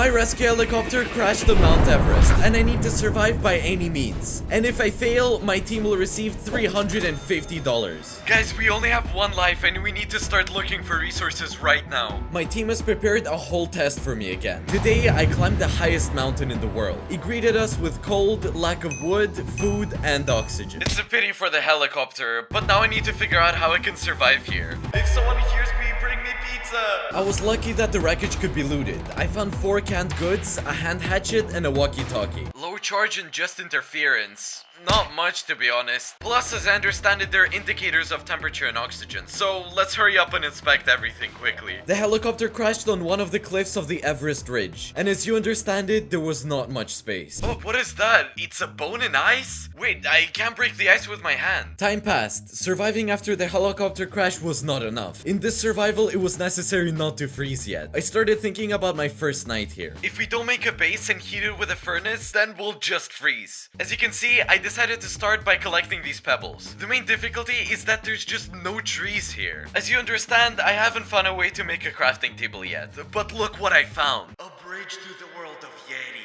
My rescue helicopter crashed on Mount Everest, and I need to survive by any means. And if I fail, my team will receive $350. Guys, we only have one life and we need to start looking for resources right now. My team has prepared a whole test for me again. Today, I climbed the highest mountain in the world. It greeted us with cold, lack of wood, food, and oxygen. It's a pity for the helicopter, but now I need to figure out how I can survive here. If someone hears me, bring me pizza! I was lucky that the wreckage could be looted. I found 4 canned goods, a hand hatchet, and a walkie-talkie. Low charge and just interference. Not much, to be honest. Plus, as I understand it, there are indicators of temperature and oxygen, so let's hurry up and inspect everything quickly. The helicopter crashed on one of the cliffs of the Everest ridge, and as you understand it, there was not much space. Oh, what is that? It's a bone in ice? Wait, I can't break the ice with my hand. Time passed. Surviving after the helicopter crash was not enough. In this survival, it was necessary not to freeze yet. I started thinking about my first night here. If we don't make a base and heat it with a furnace, then we'll just freeze. As you can see, I decided to start by collecting these pebbles. The main difficulty is that there's just no trees here. As you understand, I haven't found a way to make a crafting table yet, but look what I found. A bridge to the world of Yetis.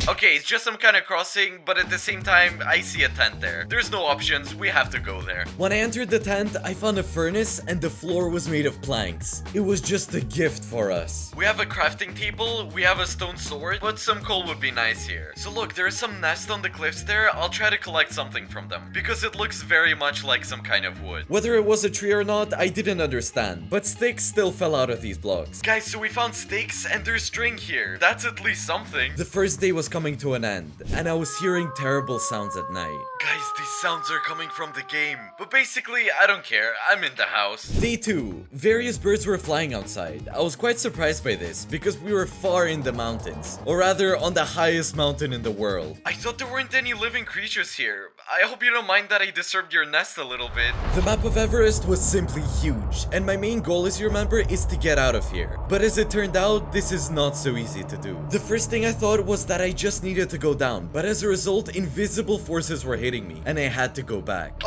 Okay, it's just some kind of crossing, but at the same time, I see a tent there. There's no options, we have to go there. When I entered the tent, I found a furnace and the floor was made of planks. It was just a gift for us. We have a crafting table, we have a stone sword, but some coal would be nice here. So look, there is some nest on the cliffs there. I'll try to collect something from them, because it looks very much like some kind of wood. Whether it was a tree or not, I didn't understand, but sticks still fell out of these blocks. Guys, so we found sticks and there's string here. That's at least something. The first day was coming to an end, and I was hearing terrible sounds at night. Guys, these sounds are coming from the game. But basically, I don't care. I'm in the house. Day 2. Various birds were flying outside. I was quite surprised by this, because we were far in the mountains. Or rather, on the highest mountain in the world. I thought there weren't any living creatures here. I hope you don't mind that I disturbed your nest a little bit. The map of Everest was simply huge, and my main goal, as you remember, is to get out of here. But as it turned out, this is not so easy to do. The first thing I thought was that I just needed to go down, but as a result, invisible forces were hitting me, and I had to go back.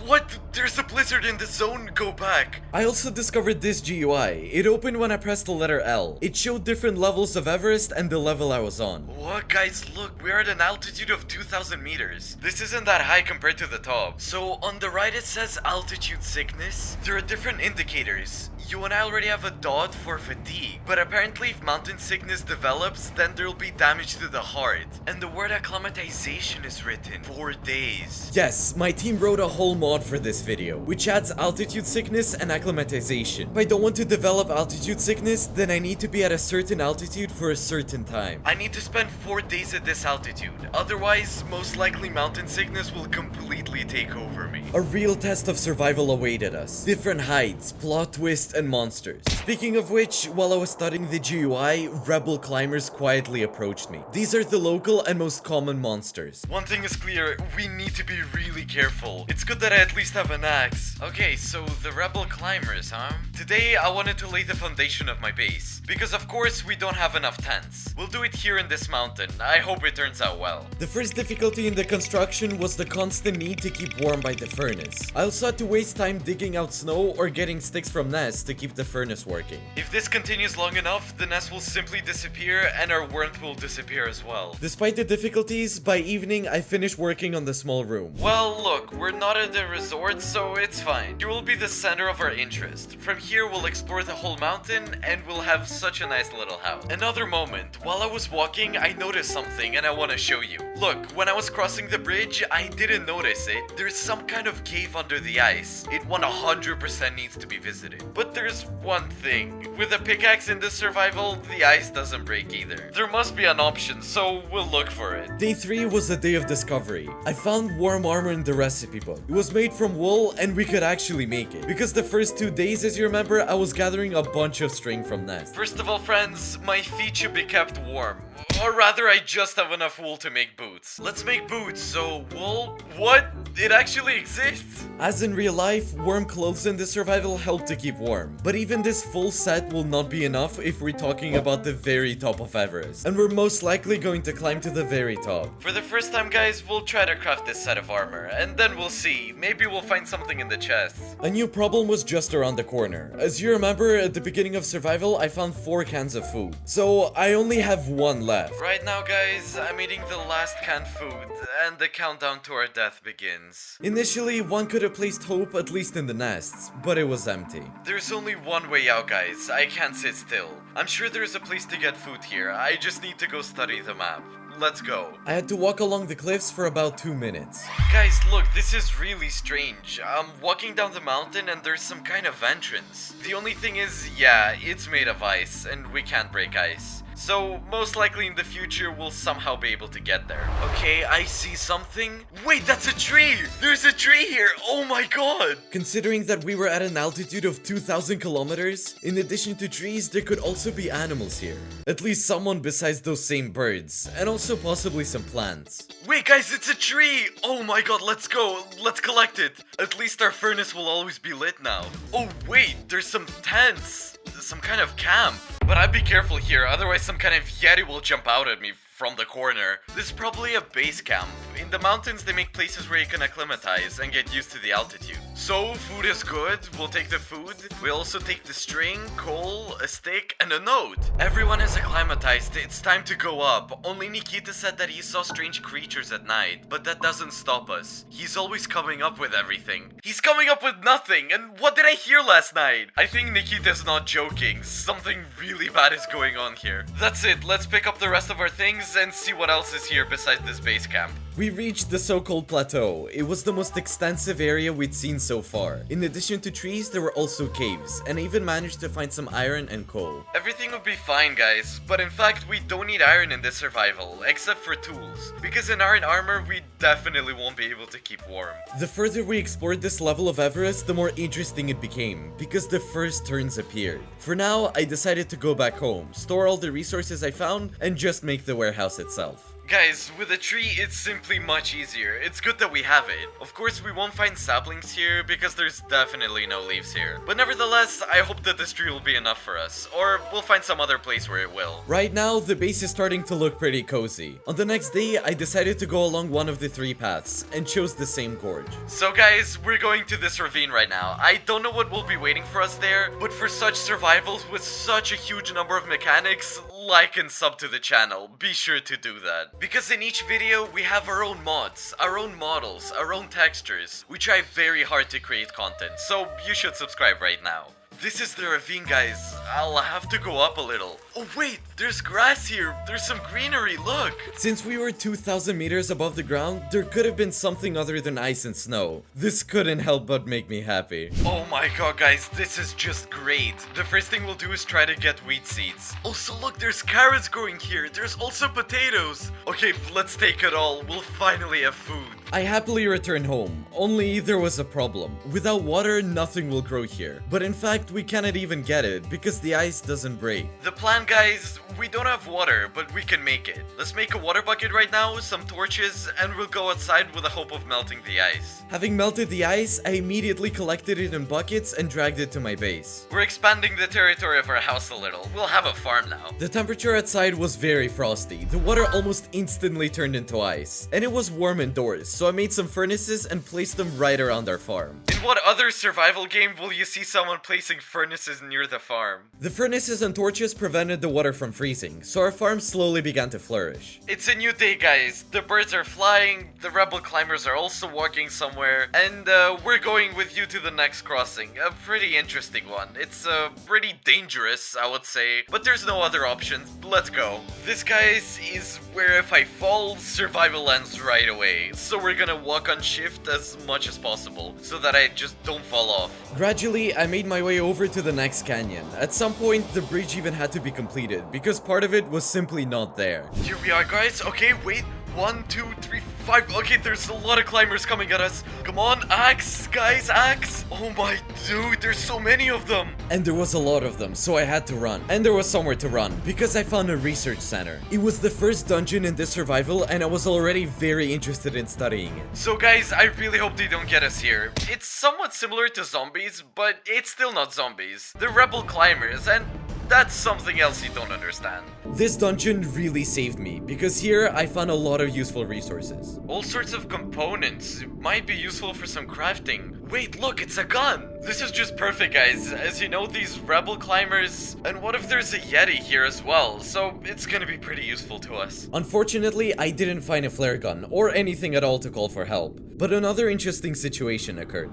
What? There's a blizzard in the zone, go back. I also discovered this GUI. It opened when I pressed the letter L. It showed different levels of Everest and the level I was on. What, guys, look, we're at an altitude of 2,000 meters. This isn't that high compared to the top. So on the right it says altitude sickness. There are different indicators. You and I already have a dot for fatigue, but apparently if mountain sickness develops, then there'll be damage to the heart. And the word acclimatization is written. 4 days. Yes, my team wrote a whole mod for this video, which adds altitude sickness and acclimatization. If I don't want to develop altitude sickness, then I need to be at a certain altitude for a certain time. I need to spend 4 days at this altitude. Otherwise, most likely mountain sickness will completely take over me. A real test of survival awaited us. Different heights, plot twists, and monsters. Speaking of which, while I was studying the GUI, rebel climbers quietly approached me. These are the local and most common monsters. One thing is clear, we need to be really careful. It's good that I at least have an axe. Okay, so the rebel climbers, huh? Today, I wanted to lay the foundation of my base. Because of course, we don't have enough tents. We'll do it here in this mountain. I hope it turns out well. The first difficulty in the construction was the constant need to keep warm by the furnace. I also had to waste time digging out snow or getting sticks from nests to keep the furnace working. If this continues long enough, the nest will simply disappear and our warmth will disappear as well. Despite the difficulties, by evening I finished working on the small room. Well, look, we're not at the resort, so it's fine. Here will be the center of our interest. From here, we'll explore the whole mountain and we'll have such a nice little house. Another moment, while I was walking, I noticed something and I want to show you. Look, when I was crossing the bridge, I didn't notice it. There's some kind of cave under the ice. It 100% needs to be visited. But there's one thing. With a pickaxe in this survival, the ice doesn't break either. There must be an option, so we'll look for it. Day 3 was a day of discovery. I found warm armor in the recipe book. It was made from wool and we could actually make it. Because the first 2 days, as you remember, I was gathering a bunch of string from nests. First of all, friends, my feet should be kept warm. Or rather, I just have enough wool to make boots. Let's make boots, so wool? What? It actually exists? As in real life, warm clothes in this survival help to keep warm. But even this full set will not be enough if we're talking about the very top of Everest. And we're most likely going to climb to the very top. For the first time, guys, we'll try to craft this set of armor, and then we'll see. Maybe we'll find something in the chests. A new problem was just around the corner. As you remember, at the beginning of survival, I found 4 cans of food. So I only have 1 left. Right now, guys, I'm eating the last canned food, and the countdown to our death begins. Initially, one could have placed hope at least in the nests, but it was empty. There's only one way out, guys. I can't sit still. I'm sure there's a place to get food here. I just need to go study the map. Let's go. I had to walk along the cliffs for about 2 minutes. Guys, look, this is really strange. I'm walking down the mountain and there's some kind of entrance. The only thing is, yeah, it's made of ice and we can't break ice. So, most likely in the future, we'll somehow be able to get there. Okay, I see something. Wait, that's a tree! There's a tree here! Oh my god! Considering that we were at an altitude of 2,000 kilometers, in addition to trees, there could also be animals here. At least someone besides those same birds, and also possibly some plants. Wait, guys, it's a tree! Oh my god, let's go! Let's collect it! At least our furnace will always be lit now. Oh wait, there's some tents! Some kind of camp. But I'd be careful here, otherwise some kind of yeti will jump out at me from the corner. This is probably a base camp. In the mountains, they make places where you can acclimatize and get used to the altitude. So, food is good, we'll take the food. We also take the string, coal, a stick, and a note. Everyone is acclimatized, it's time to go up. Only Nikita said that he saw strange creatures at night, but that doesn't stop us. He's always coming up with everything. He's coming up with nothing, and what did I hear last night? I think Nikita's not joking, something really bad is going on here. That's it, let's pick up the rest of our things and see what else is here besides this base camp. We reached the so-called plateau. It was the most extensive area we'd seen so far. In addition to trees, there were also caves, and I even managed to find some iron and coal. Everything will be fine, guys, but in fact, we don't need iron in this survival, except for tools. Because in iron armor, we definitely won't be able to keep warm. The further we explored this level of Everest, the more interesting it became, because the first turns appeared. For now, I decided to go back home, store all the resources I found, and just make the warehouse itself. Guys, with a tree, it's simply much easier. It's good that we have it. Of course, we won't find saplings here because there's definitely no leaves here. But nevertheless, I hope that this tree will be enough for us. Or we'll find some other place where it will. Right now, the base is starting to look pretty cozy. On the next day, I decided to go along one of the 3 paths and chose the same gorge. So guys, we're going to this ravine right now. I don't know what will be waiting for us there, but for such survivals with such a huge number of mechanics, like and sub to the channel. Be sure to do that. Because in each video, we have our own mods, our own models, our own textures. We try very hard to create content, so you should subscribe right now. This is the ravine, guys. I'll have to go up a little. Oh wait, there's grass here. There's some greenery, look. Since we were 2,000 meters above the ground, there could have been something other than ice and snow. This couldn't help but make me happy. Oh my god, guys, this is just great. The first thing we'll do is try to get wheat seeds. Also, look, there's carrots growing here. There's also potatoes. Okay, let's take it all. We'll finally have food. I happily returned home, only there was a problem. Without water, nothing will grow here. But in fact, we cannot even get it because the ice doesn't break. The plan, guys, we don't have water, but we can make it. Let's make a water bucket right now, some torches, and we'll go outside with the hope of melting the ice. Having melted the ice, I immediately collected it in buckets and dragged it to my base. We're expanding the territory of our house a little. We'll have a farm now. The temperature outside was very frosty. The water almost instantly turned into ice. And it was warm indoors, so I made some furnaces and placed them right around our farm. In what other survival game will you see someone placing furnaces near the farm? The furnaces and torches prevented the water from freezing, so our farm slowly began to flourish. It's a new day, guys. The birds are flying, the rebel climbers are also walking somewhere, and we're going with you to the next crossing. A pretty interesting one. It's pretty dangerous, I would say, but there's no other options. Let's go. This, guys, is where if I fall, survival ends right away. So we're gonna walk on shift as much as possible, so that I just don't fall off. Gradually, I made my way over to the next canyon. At some point, the bridge even had to be completed, because part of it was simply not there. Here we are, guys. Okay, wait. 1, 2, 3, 5. Okay, there's a lot of climbers coming at us. Come on, axe, guys, axe. Oh my dude, there's so many of them. And there was a lot of them, so I had to run. And there was somewhere to run, because I found a research center. It was the first dungeon in this survival, and I was already very interested in studying it. So guys, I really hope they don't get us here. It's somewhat similar to zombies, but it's still not zombies. They're rebel climbers, and that's something else you don't understand. This dungeon really saved me, because here I found a lot of useful resources. All sorts of components. It might be useful for some crafting. Wait, look, it's a gun! This is just perfect, guys. As you know, these rebel climbers... And what if there's a Yeti here as well? So it's gonna be pretty useful to us. Unfortunately, I didn't find a flare gun, or anything at all to call for help. But another interesting situation occurred.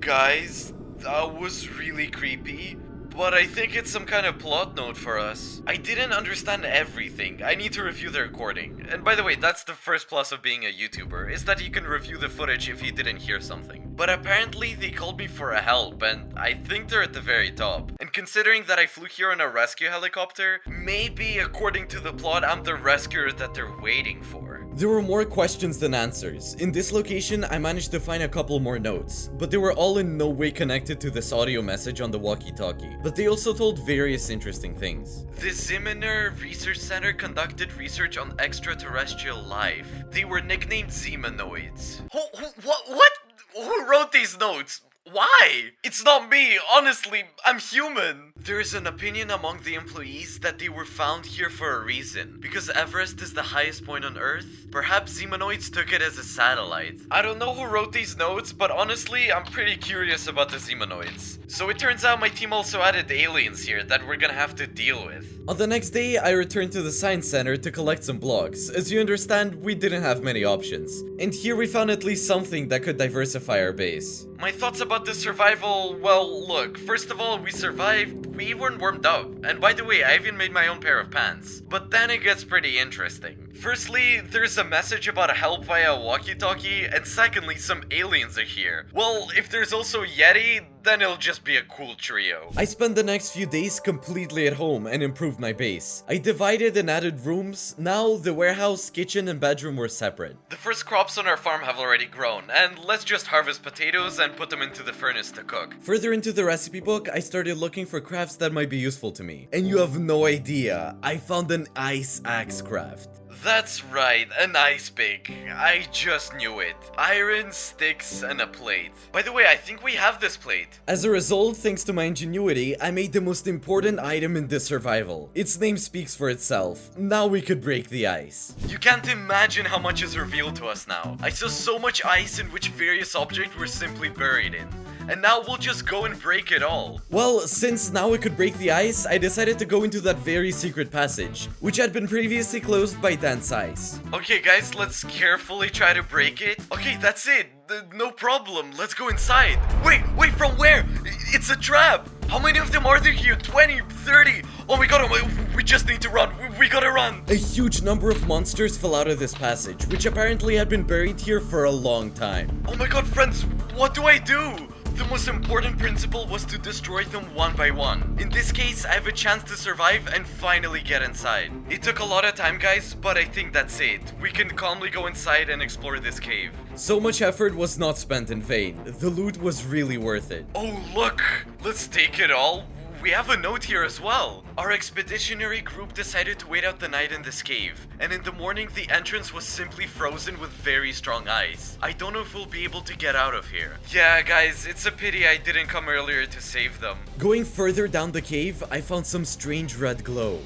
Guys, that was really creepy, but I think it's some kind of plot note for us. I didn't understand everything. I need to review the recording. And by the way, that's the first plus of being a YouTuber, is that you can review the footage if you didn't hear something. But apparently they called me for a help, and I think they're at the very top. And considering that I flew here on a rescue helicopter, maybe according to the plot, I'm the rescuer that they're waiting for. There were more questions than answers. In this location, I managed to find a couple more notes, but they were all in no way connected to this audio message on the walkie-talkie. But they also told various interesting things. The Zimmer Research Center conducted research on extraterrestrial life. They were nicknamed Zemanoids. What? Who wrote these notes? Why? It's not me, honestly, I'm human. There is an opinion among the employees that they were found here for a reason. Because Everest is the highest point on Earth, perhaps Zemanoids took it as a satellite. I don't know who wrote these notes, but honestly, I'm pretty curious about the Zemanoids. So it turns out my team also added aliens here that we're gonna have to deal with. On the next day, I returned to the science center to collect some blocks. As you understand, we didn't have many options. And here we found at least something that could diversify our base. My thoughts about the survival, well, look, first of all, we survived, we weren't warmed up. And by the way, I even made my own pair of pants. But then it gets pretty interesting. Firstly, there's a message about a help via walkie-talkie, and secondly, some aliens are here. Well, if there's also Yeti, then it'll just be a cool trio. I spent the next few days completely at home and improved my base. I divided and added rooms. Now the warehouse, kitchen, and bedroom were separate. The first crops on our farm have already grown, and let's just harvest potatoes and put them into the furnace to cook. Further into the recipe book, I started looking for crafts that might be useful to me. And you have no idea, I found an ice axe craft. That's right, an ice pick. I just knew it. Iron, sticks, and a plate. By the way, I think we have this plate. As a result, thanks to my ingenuity, I made the most important item in this survival. Its name speaks for itself. Now we could break the ice. You can't imagine how much is revealed to us now. I saw so much ice in which various objects were simply buried in. And now we'll just go and break it all. Well, since now we could break the ice, I decided to go into that very secret passage, which had been previously closed by Dan's ice. Okay guys, let's carefully try to break it. Okay, that's it. No problem. Let's go inside. Wait, from where? It's a trap. How many of them are there here? 20, 30? Oh my god, we just need to run. We gotta run. A huge number of monsters fell out of this passage, which apparently had been buried here for a long time. Oh my god, friends, what do I do? The most important principle was to destroy them one by one. In this case, I have a chance to survive and finally get inside. It took a lot of time, guys, but I think that's it. We can calmly go inside and explore this cave. So much effort was not spent in vain. The loot was really worth it. Oh, look! Let's take it all. We have a note here as well. Our expeditionary group decided to wait out the night in this cave, and in the morning the entrance was simply frozen with very strong ice. I don't know if we'll be able to get out of here. Yeah, guys, it's a pity I didn't come earlier to save them. Going further down the cave, I found some strange red glow.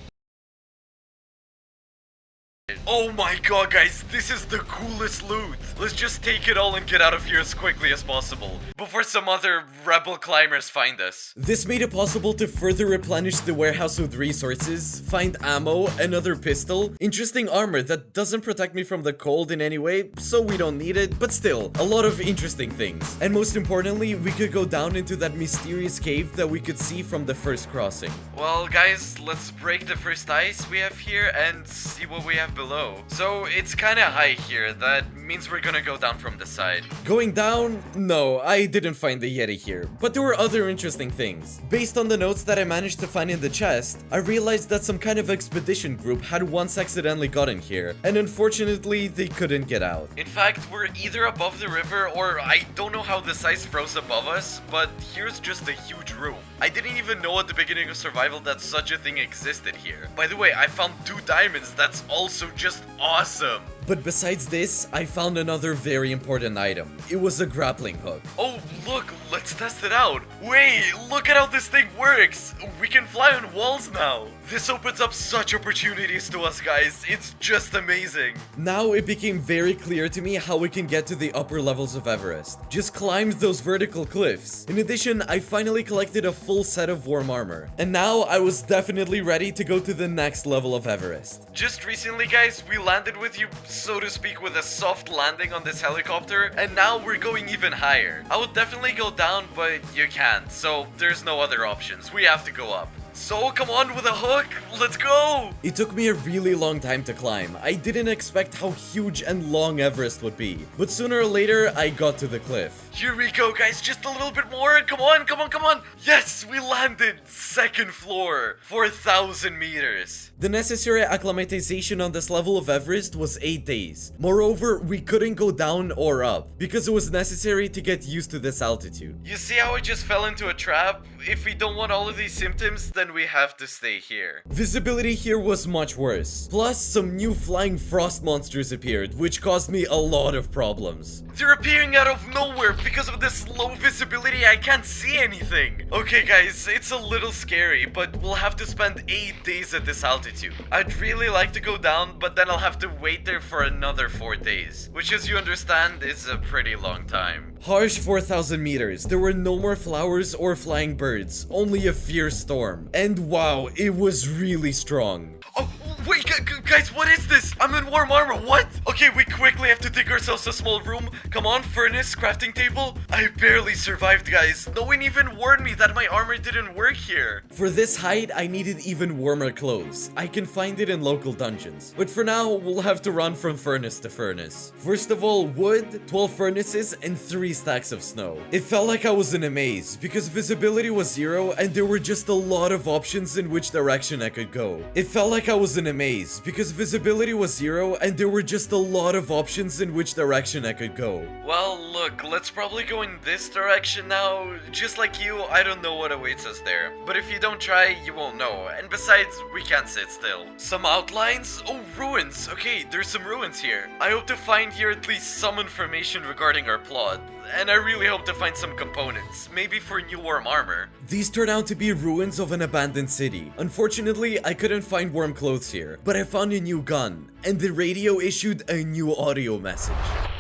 Oh my god, guys, this is the coolest loot. Let's just take it all and get out of here as quickly as possible before some other rebel climbers find us. This made it possible to further replenish the warehouse with resources, find ammo, another pistol, interesting armor that doesn't protect me from the cold in any way, so we don't need it, but still, a lot of interesting things. And most importantly, we could go down into that mysterious cave that we could see from the first crossing. Well, guys, let's break the first ice we have here and see what we have below. So it's kinda high here. That means we're gonna go down from the side. Going down? No, I didn't find the Yeti here, but there were other interesting things. Based on the notes that I managed to find in the chest, I realized that some kind of expedition group had once accidentally gotten here, and unfortunately, they couldn't get out. In fact, we're either above the river or I don't know how this ice froze above us, but here's just a huge room. I didn't even know at the beginning of survival that such a thing existed here. By the way, I found 2 diamonds, that's also just awesome. But besides this, I found another very important item. It was a grappling hook. Oh, look, let's test it out. Wait, look at how this thing works. We can fly on walls now. This opens up such opportunities to us, guys. It's just amazing. Now it became very clear to me how we can get to the upper levels of Everest. Just climb those vertical cliffs. In addition, I finally collected a full set of warm armor. And now I was definitely ready to go to the next level of Everest. Just recently, guys, we landed with you, so to speak, with a soft landing on this helicopter, and now we're going even higher. I would definitely go down, but you can't, so there's no other options. We have to go up. So come on with a hook, let's go! It took me a really long time to climb. I didn't expect how huge and long Everest would be. But sooner or later, I got to the cliff. Here we go, guys, just a little bit more. Come on, come on, come on. Yes, we landed. 2nd floor, 4,000 meters. The necessary acclimatization on this level of Everest was 8 days. Moreover, we couldn't go down or up, because it was necessary to get used to this altitude. You see how I just fell into a trap? If we don't want all of these symptoms, then we have to stay here. Visibility here was much worse. Plus, some new flying frost monsters appeared, which caused me a lot of problems. They're appearing out of nowhere. Because of this low visibility, I can't see anything. Okay, guys, it's a little scary, but we'll have to spend 8 days at this altitude. I'd really like to go down, but then I'll have to wait there for another 4 days, which, as you understand, is a pretty long time. Harsh 4,000 meters. There were no more flowers or flying birds, only a fierce storm. And wow, it was really strong. Oh, wait, guys, what is this? I'm in warm armor, what? Okay, we quickly have to dig ourselves a small room. Come on, furnace, crafting table. I barely survived, guys. No one even warned me that my armor didn't work here. For this height, I needed even warmer clothes. I can find it in local dungeons. But for now, we'll have to run from furnace to furnace. First of all, wood, 12 furnaces, and 3 stacks of snow. It felt like I was in a maze, because visibility was 0 and there were just a lot of options in which direction I could go. It felt like I was in a maze, because visibility was 0 and there were just a lot of options in which direction I could go. Well, look, let's probably go in this direction now. Just like you, I don't know what awaits us there. But if you don't try, you won't know. And besides, we can't sit still. Some outlines? Oh, ruins. Okay, there's some ruins here. I hope to find here at least some information regarding our plot. And I really hope to find some components, maybe for new warm armor. These turned out to be ruins of an abandoned city. Unfortunately, I couldn't find warm clothes here, but I found a new gun, and the radio issued a new audio message.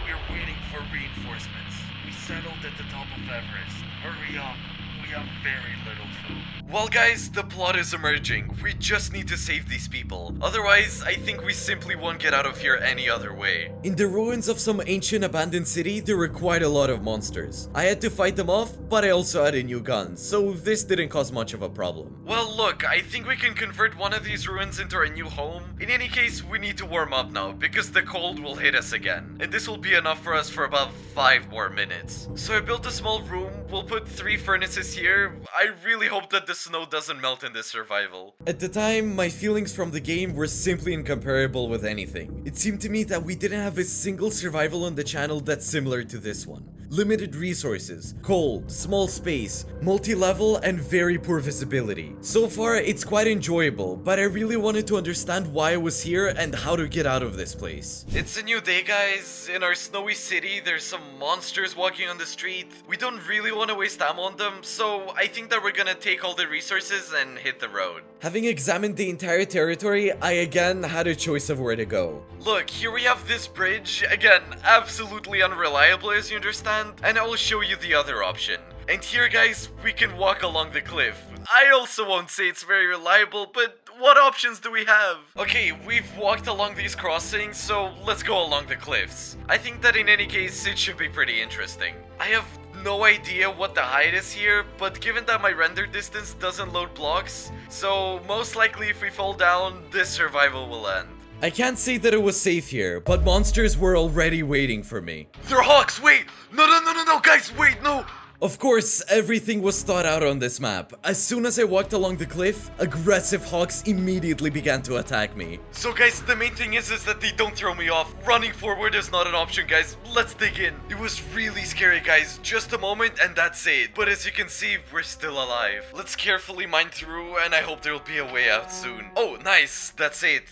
We're waiting for reinforcements. We settled at the top of Everest. Hurry up, we have very little food. Well, guys, the plot is emerging. We just need to save these people. Otherwise, I think we simply won't get out of here any other way. In the ruins of some ancient abandoned city, there were quite a lot of monsters. I had to fight them off, but I also had a new gun, so this didn't cause much of a problem. Well, look, I think we can convert one of these ruins into our new home. In any case, we need to warm up now, because the cold will hit us again. And this will be enough for us for about 5 more minutes. So I built a small room. We'll put 3 furnaces here. I really hope that the snow doesn't melt in this survival. At the time, my feelings from the game were simply incomparable with anything. It seemed to me that we didn't have a single survival on the channel that's similar to this one. Limited resources, cold, small space, multi-level, and very poor visibility. So far, it's quite enjoyable, but I really wanted to understand why I was here and how to get out of this place. It's a new day, guys. In our snowy city, there's some monsters walking on the street. We don't really want to waste ammo on them, so I think that we're gonna take all the resources and hit the road. Having examined the entire territory, I again had a choice of where to go. Look, here we have this bridge. Again, absolutely unreliable, as you understand. And I will show you the other option. And here, guys, we can walk along the cliff. I also won't say it's very reliable, but what options do we have? Okay, we've walked along these crossings, so let's go along the cliffs. I think that in any case, it should be pretty interesting. I have no idea what the height is here, but given that my render distance doesn't load blocks, so most likely if we fall down, this survival will end. I can't say that it was safe here, but monsters were already waiting for me. They're hawks, wait! No, guys, wait, no! Of course, everything was thought out on this map. As soon as I walked along the cliff, aggressive hawks immediately began to attack me. So guys, the main thing is that they don't throw me off. Running forward is not an option, guys. Let's dig in. It was really scary, guys. Just a moment and that's it. But as you can see, we're still alive. Let's carefully mine through and I hope there'll be a way out soon. Oh, nice. That's it.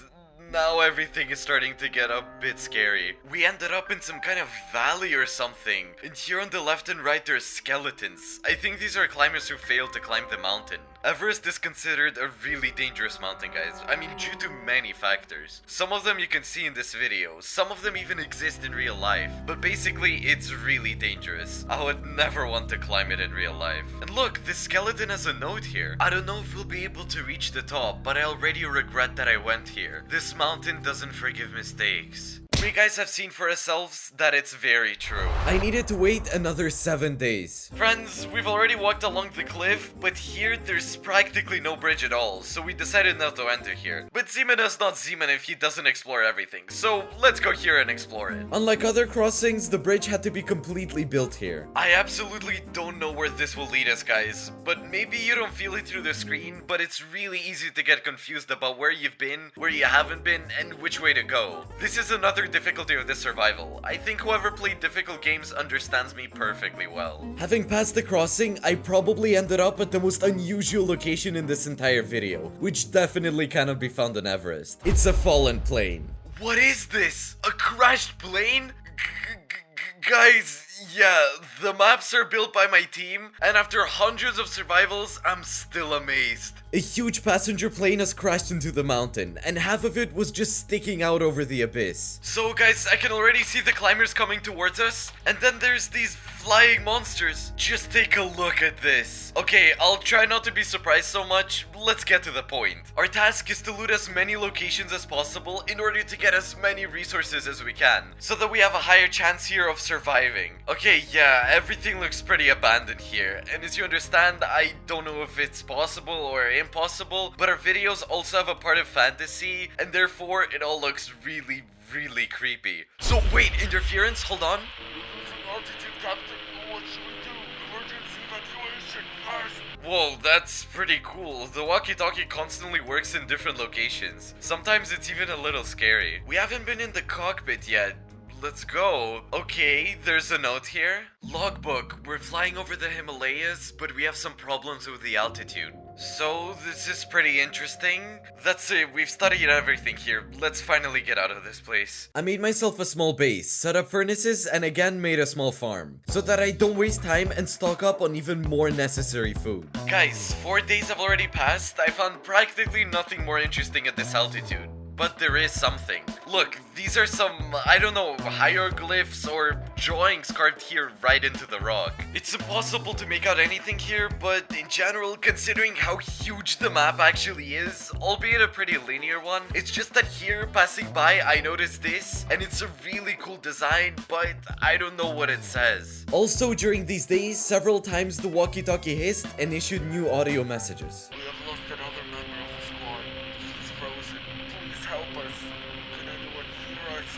Now everything is starting to get a bit scary. We ended up in some kind of valley or something. And here on the left and right there's skeletons. I think these are climbers who failed to climb the mountain. Everest is considered a really dangerous mountain, guys. I mean, due to many factors. Some of them you can see in this video. Some of them even exist in real life. But basically, it's really dangerous. I would never want to climb it in real life. And look, this skeleton has a note here. I don't know if we'll be able to reach the top, but I already regret that I went here. This mountain doesn't forgive mistakes. We guys have seen for ourselves that it's very true. I needed to wait another 7 days. Friends, we've already walked along the cliff, but here there's practically no bridge at all, so we decided not to enter here. But Zeman is not Zeman if he doesn't explore everything, so let's go here and explore it. Unlike other crossings, the bridge had to be completely built here. I absolutely don't know where this will lead us, guys, but maybe you don't feel it through the screen, but it's really easy to get confused about where you've been, where you haven't been, and which way to go. This is another difficulty of this survival. I think whoever played difficult games understands me perfectly well. Having passed the crossing, I probably ended up at the most unusual location in this entire video, which definitely cannot be found on Everest. It's a fallen plane. What is this? A crashed plane? Guys, yeah, the maps are built by my team, and after hundreds of survivals, I'm still amazed. A huge passenger plane has crashed into the mountain, and half of it was just sticking out over the abyss. So guys, I can already see the climbers coming towards us, and then there's these flying monsters. Just take a look at this. Okay, I'll try not to be surprised so much. Let's get to the point. Our task is to loot as many locations as possible in order to get as many resources as we can, so that we have a higher chance here of surviving. Okay, yeah, everything looks pretty abandoned here, and as you understand, I don't know if it's possible or impossible, but our videos also have a part of fantasy, and therefore it all looks really, really creepy. So wait, interference, hold on. Altitude, Captain. What should we do? Emergency evacuation, fast! Whoa, that's pretty cool. The walkie-talkie constantly works in different locations. Sometimes it's even a little scary. We haven't been in the cockpit yet. Let's go. Okay, there's a note here. Logbook, we're flying over the Himalayas, but we have some problems with the altitude. So, this is pretty interesting. That's it, we've studied everything here. Let's finally get out of this place. I made myself a small base, set up furnaces, and again made a small farm, so that I don't waste time and stock up on even more necessary food. Guys, 4 days have already passed. I found practically nothing more interesting at this altitude. But there is something. Look, these are some, I don't know, hieroglyphs or drawings carved here right into the rock. It's impossible to make out anything here, but in general, considering how huge the map actually is, albeit a pretty linear one, it's just that here, passing by, I noticed this, and it's a really cool design, but I don't know what it says. Also, during these days, several times the walkie-talkie hissed and issued new audio messages. We have lost another member of the squad. He's frozen. Please help us. Can anyone hear us?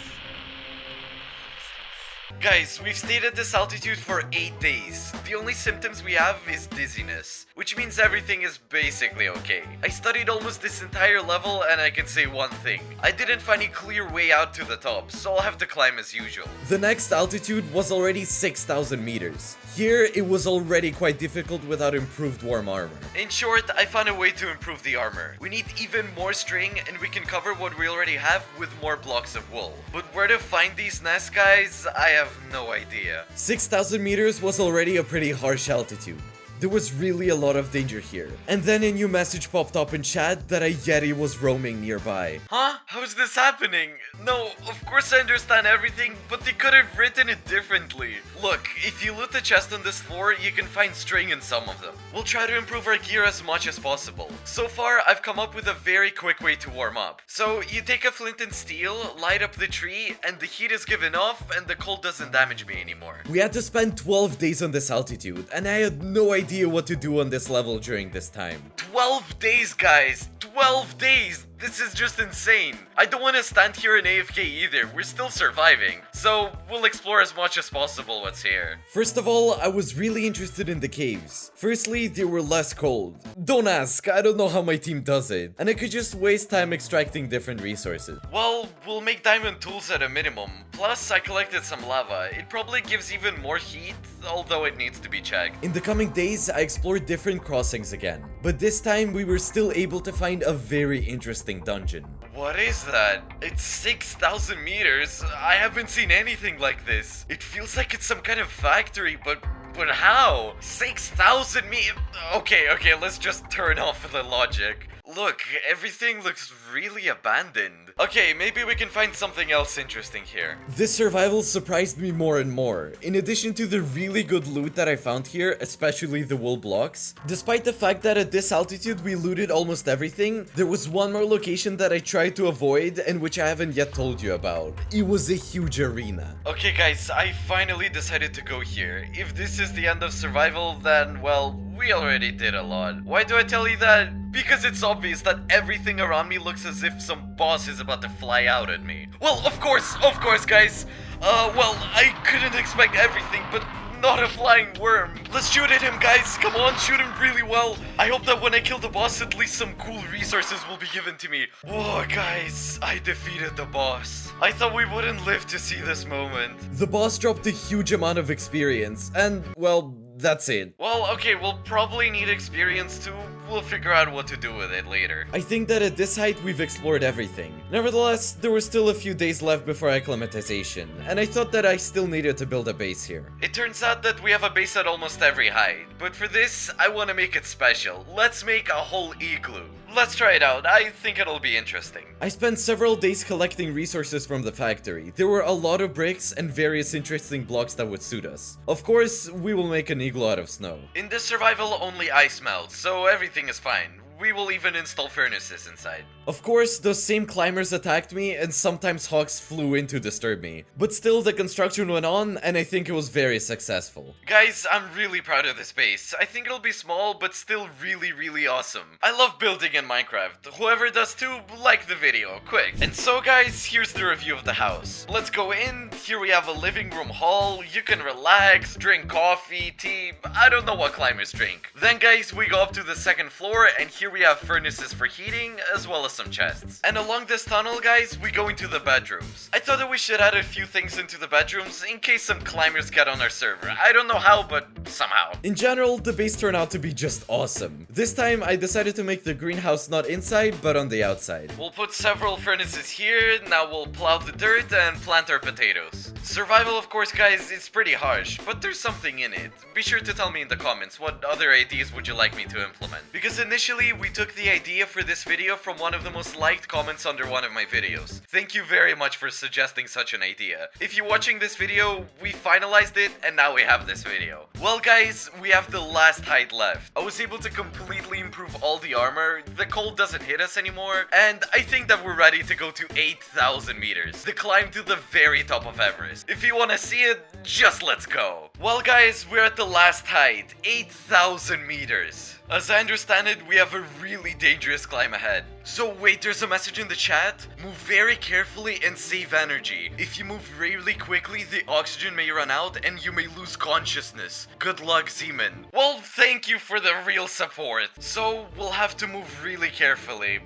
Guys, we've stayed at this altitude for 8 days. The only symptoms we have is dizziness, which means everything is basically okay. I studied almost this entire level and I can say one thing. I didn't find a clear way out to the top, so I'll have to climb as usual. The next altitude was already 6,000 meters. Here, it was already quite difficult without improved warm armor. In short, I found a way to improve the armor. We need even more string and we can cover what we already have with more blocks of wool. But where to find these nests, guys, I have no idea. 6,000 meters was already a pretty harsh altitude. There was really a lot of danger here. And then a new message popped up in chat that a Yeti was roaming nearby. Huh? How's this happening? No, of course I understand everything, but they could have written it differently. Look, if you loot the chest on this floor, you can find string in some of them. We'll try to improve our gear as much as possible. So far, I've come up with a very quick way to warm up. So, you take a flint and steel, light up the tree, and the heat is given off, and the cold doesn't damage me anymore. We had to spend 12 days on this altitude, and I had no idea what to do on this level during this time. 12 days, guys! 12 days! This is just insane. I don't want to stand here in AFK either. We're still surviving. So we'll explore as much as possible what's here. First of all, I was really interested in the caves. Firstly, they were less cold. Don't ask, I don't know how my team does it. And I could just waste time extracting different resources. Well, we'll make diamond tools at a minimum. Plus, I collected some lava. It probably gives even more heat, although it needs to be checked. In the coming days, I explored different crossings again. But this time, we were still able to find a very interesting dungeon. What is that? It's 6,000 meters. I haven't seen anything like this. It feels like it's some kind of factory, but how? 6,000 meters? Okay, let's just turn off the logic. Look, everything looks really abandoned. Okay, maybe we can find something else interesting here. This survival surprised me more and more. In addition to the really good loot that I found here, especially the wool blocks, despite the fact that at this altitude we looted almost everything, there was one more location that I tried to avoid and which I haven't yet told you about. It was a huge arena. Okay guys, I finally decided to go here. If this is the end of survival, then well, we already did a lot. Why do I tell you that? Because it's obvious that everything around me looks as if some boss is about to fly out at me. Well, of course, guys. Well, I couldn't expect everything, but not a flying worm. Let's shoot at him, guys. Come on, shoot him really well. I hope that when I kill the boss, at least some cool resources will be given to me. Whoa, guys, I defeated the boss. I thought we wouldn't live to see this moment. The boss dropped a huge amount of experience, and, well, that's it. Well, okay, we'll probably need experience too. We'll figure out what to do with it later. I think that at this height we've explored everything. Nevertheless, there were still a few days left before acclimatization, and I thought that I still needed to build a base here. It turns out that we have a base at almost every height, but for this, I want to make it special. Let's make a whole igloo. Let's try it out. I think it'll be interesting. I spent several days collecting resources from the factory. There were a lot of bricks and various interesting blocks that would suit us. Of course, we will make an igloo out of snow. In this survival, only ice melts, so everything is fine. We will even install furnaces inside. Of course, those same climbers attacked me and sometimes hawks flew in to disturb me. But still, the construction went on and I think it was very successful. Guys, I'm really proud of this base. I think it'll be small, but still really awesome. I love building in Minecraft. Whoever does too, like the video, quick. And so guys, here's the review of the house. Let's go in. Here we have a living room hall. You can relax, drink coffee, tea. I don't know what climbers drink. Then guys, we go up to the second floor and here we have furnaces for heating, as well as some chests. And along this tunnel, guys, we go into the bedrooms. I thought that we should add a few things into the bedrooms in case some climbers get on our server. I don't know how, but somehow. In general, the base turned out to be just awesome. This time, I decided to make the greenhouse not inside, but on the outside. We'll put several furnaces here. Now we'll plow the dirt and plant our potatoes. Survival, of course, guys, it's pretty harsh, but there's something in it. Be sure to tell me in the comments what other ideas would you like me to implement. Because initially, we took the idea for this video from one of the most liked comments under one of my videos. Thank you very much for suggesting such an idea. If you're watching this video, we finalized it and now we have this video. Well guys, we have the last height left. I was able to completely improve all the armor, the cold doesn't hit us anymore, and I think that we're ready to go to 8,000 meters. The climb to the very top of Everest. If you want to see it, just let's go. Well guys, we're at the last height, 8,000 meters. As I understand it, we have a really dangerous climb ahead. So wait, there's a message in the chat. Move very carefully and save energy. If you move really quickly, the oxygen may run out and you may lose consciousness. Good luck, Zeman. Well, thank you for the real support. So we'll have to move really carefully.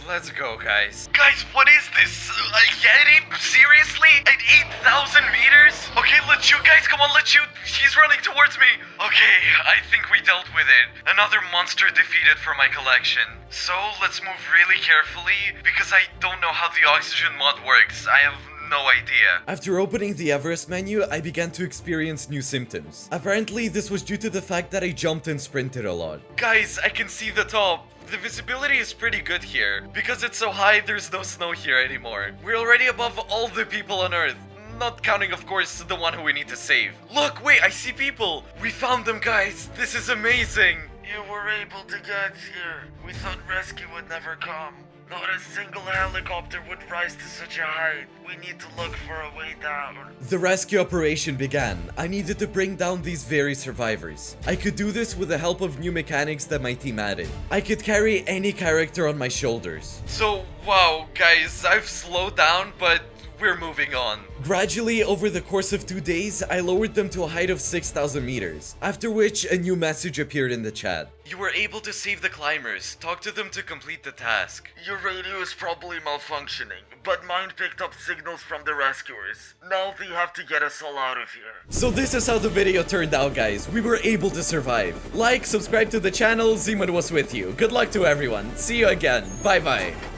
Let's go, guys. Guys, what is this? A Yeti? Seriously? At 8,000 meters? Okay, let's shoot, guys. Come on, let's shoot. He's running towards me. Okay, I think we dealt with it. Another monster defeated for my collection. So, let's move really carefully, because I don't know how the oxygen mod works. I have no idea. After opening the Everest menu, I began to experience new symptoms. Apparently, this was due to the fact that I jumped and sprinted a lot. Guys, I can see the top. The visibility is pretty good here. Because it's so high, there's no snow here anymore. We're already above all the people on Earth. Not counting, of course, the one who we need to save. Look, wait, I see people. We found them, guys. This is amazing. You were able to get here. We thought rescue would never come. Not a single helicopter would rise to such a height. We need to look for a way down. The rescue operation began. I needed to bring down these very survivors. I could do this with the help of new mechanics that my team added. I could carry any character on my shoulders. So, wow, guys, I've slowed down, but we're moving on. Gradually, over the course of 2 days, I lowered them to a height of 6,000 meters, after which a new message appeared in the chat. You were able to save the climbers. Talk to them to complete the task. Your radio is probably malfunctioning, but mine picked up signals from the rescuers. Now they have to get us all out of here. So this is how the video turned out, guys. We were able to survive. Like, subscribe to the channel, Zeman was with you. Good luck to everyone. See you again. Bye bye.